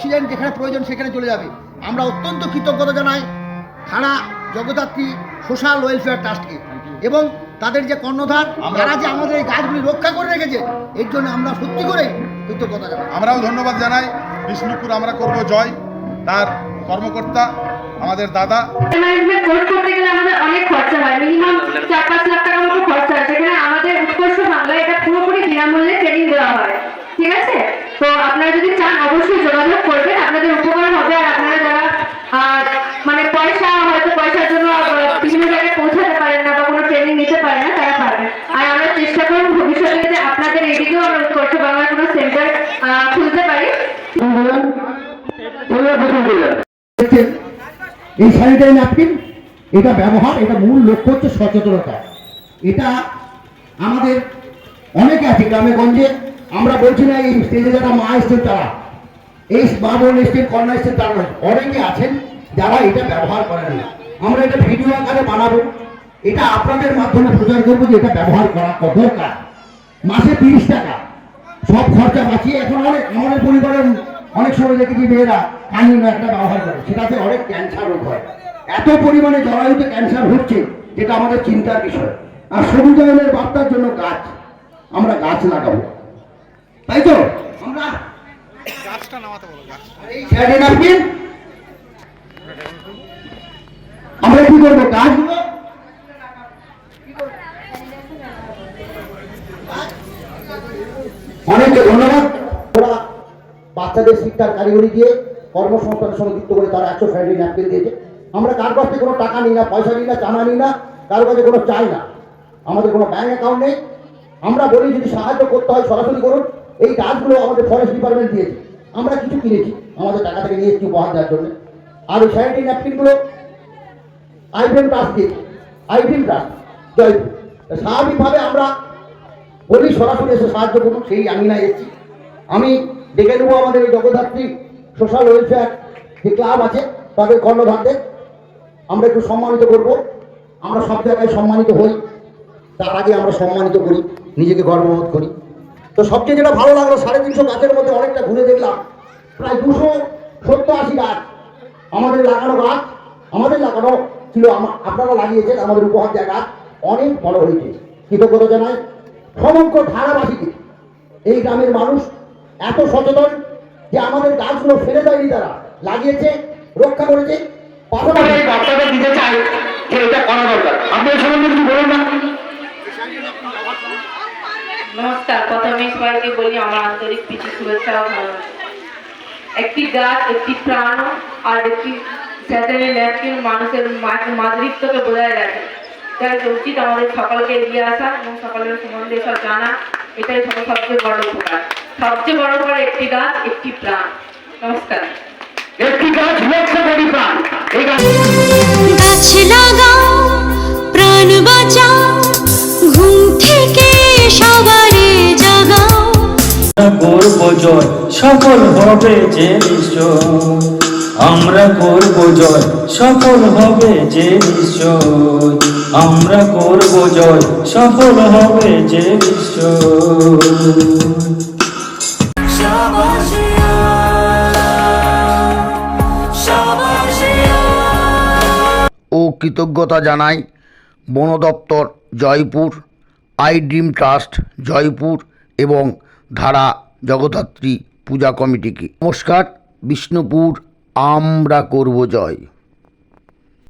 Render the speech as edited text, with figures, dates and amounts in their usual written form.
Oxygen যেখানে প্রয়োজন সেখানে চলে যাবে। আমরা অত্যন্ত কৃতজ্ঞতা জানাই থানা জগদ্ধাত্রী সোশ্যাল ওয়েলফেয়ার ট্রাস্টকে এবং তাদের যে কর্ণধার, তারা যে আমাদের এই গাছগুলি রক্ষা করে রেখেছে, এর জন্য আমরা সত্যি করে কৃতজ্ঞতা জানাই। আমরাও ধন্যবাদ জানাই বিষ্ণুপুর আমরা করব জয় তার কর্মকর্তা আমাদের দাদা। ম্যানেজমেন্ট কোর্স করতে গেলে আমাদের অনেক খরচা হয়, মিনিমাম 4-5 লাখ টাকার মতো খরচা হয়। সেখানে আমাদের উৎকর্ষ বাংলায় এটা পুরোপুরি বিনামূল্যে ট্রেনিং দেওয়া হয়, ঠিক আছে? তো আপনারা যদি চান অবশ্যই যোগাযোগ করবেন, আপনাদের উপকার হবে। আর আপনারা যারা মানে পয়সার জন্য বিভিন্ন জায়গায় পৌঁছাতে পারেন না বা কোনো ট্রেনিং নিতে পারেন না, তারা পারবেন। আর আমরা চেষ্টা করব ভবিষ্যতে যে আপনাদের এদিকেও আমরা উৎকর্ষ বাংলার কোনো সেন্টার খুলতে পারি। এই স্যানিটারি ন্যাপকিন এটা ব্যবহার, এটা মূল লক্ষ্য হচ্ছে সচেতনতা। এটা আমাদের অনেকে আছে গ্রামে গঞ্জে, আমরা বলছি না এই স্টেজে যারা মা এসছেন তারা, এই মা বোন এসছেন, কন্যা এসছেন তারা নয়, অনেকে আছেন যারা এটা ব্যবহার করেন না। আমরা এটা ভিডিও আকারে বানাবো, এটা আপনাদের মাধ্যমে প্রচার করবো যে এটা ব্যবহার করা কত দরকার। মাসে 30 টাকা সব খরচা বাঁচিয়ে এখন অনেক আমাদের পরিবারের অনেক সময় দেখেছি মেয়েরা কাহিনী একটা ব্যবহার করে, সেটাতে অনেক ক্যান্সার রোগ হয়। এত পরিমাণে জরায়ুতে ক্যান্সার হচ্ছে, যেটা আমাদের চিন্তার বিষয়। আর সবুজায়নের বার্তার জন্য আমরা গাছ লাগাবো, তাই তো? আমরা গাছটা নামাতে বলো। আমরা কি করবো? গাছগুলো অনেককে ধন্যবাদ। ওরা বাচ্চাদের শিক্ষার কারিগরি দিয়ে কর্মসংস্থানের সঙ্গে যুক্ত করে তারা 100 স্যানিটারি ন্যাপকিন দিয়েছে। আমরা কার কাছ থেকে কোনো টাকা নিই না, পয়সা নিই না, চানা নিই না, কারো কাছে কোনো চাই না। আমাদের কোনো ব্যাংক অ্যাকাউন্ট নেই। আমরা বলি যদি সাহায্য করতে হয় সরাসরি করুন। এই গাছগুলো আমাদের ফরেস্ট ডিপার্টমেন্ট দিয়েছে, আমরা কিছু কিনেছি, আমাদের টাকা থেকে নিয়েছি উপহার দেওয়ার জন্য। আর এই স্যানিটারি ন্যাপকিনগুলো আইডেন ট্রাস্ট দিয়েছে, আইডেন ট্রাস্ট জয়পুর। স্বাভাবিকভাবে আমরা বলি সরাসরি এসে সাহায্য করুন, সেই আমি না এসেছি। আমি ডেকে নেবো আমাদের এই জগদ্ধাত্রী সোশ্যাল ওয়েলফেয়ার যে ক্লাব আছে তাদের কর্ণধারদের আমরা একটু সম্মানিত করব। আমরা সব জায়গায় সম্মানিত হই, তার আগে আমরা সম্মানিত করি, নিজেকে গর্ববোধ করি। তো সবচেয়ে যেটা ভালো লাগলো, 350 গাছের মধ্যে অনেকটা ঘুরে দেখলাম প্রায় 270-80 গাছ আমাদের লাগানো গাছ, আমাদের লাগানো ছিল, আপনারা লাগিয়েছেন, আমাদের উপহার দেওয়া গাছ অনেক বড় হয়েছে। কৃতজ্ঞতা জানাই সমগ্র ধারাবাসীকে। এই গ্রামের মানুষ এত সচেতন যে আমাদের গাছগুলো ফেলে দেয়নি, তারা লাগিয়েছে, রক্ষা করেছে। পাশাপাশি বার্তাটা দিতে চাই যে এটা করা দরকার। আপনার সম্বন্ধে কিছু বলুন না। নমস্কার, প্রথমে সবাইকে বলি আমার আন্তরিক প্রীতি, শুভেচ্ছা ও ভালোবাসা। একটি গাছ, একটি প্রাণ আর একটি স্যানিটারি ন্যাপকিন মানুষের মাতৃত্বকে বজায় রাখে। তাই উচিত আমাদের সকলকে এগিয়ে আসা এবং সকলের সম্বন্ধে সব জানা। এটাই সবচেয়ে বড় উপকার। সবচেয়ে বড় উপকার একটি গাছ, একটি প্রাণ। নমস্কার। একটি গাছ লক্ষ কোটি প্রাণ। এই গাছ লাগাও, প্রাণ বাঁচাও, ঘুম থেকে সবারে জাগাও। করব জয়, সফল হবে যে নিশ্চয়। আমরা করব জয়, সফল হবে যে নিশ্চয়। আমরা করব জয়, সফল হবে যে নিশ্চয়। ও কৃতজ্ঞতা জানাই বন দপ্তর Jaipur, I dream trust Jaipur এবং ধারা জগদ্ধাত্রী পূজা কমিটিকে। নমস্কার। বিষ্ণুপুর আমরা করব জয়।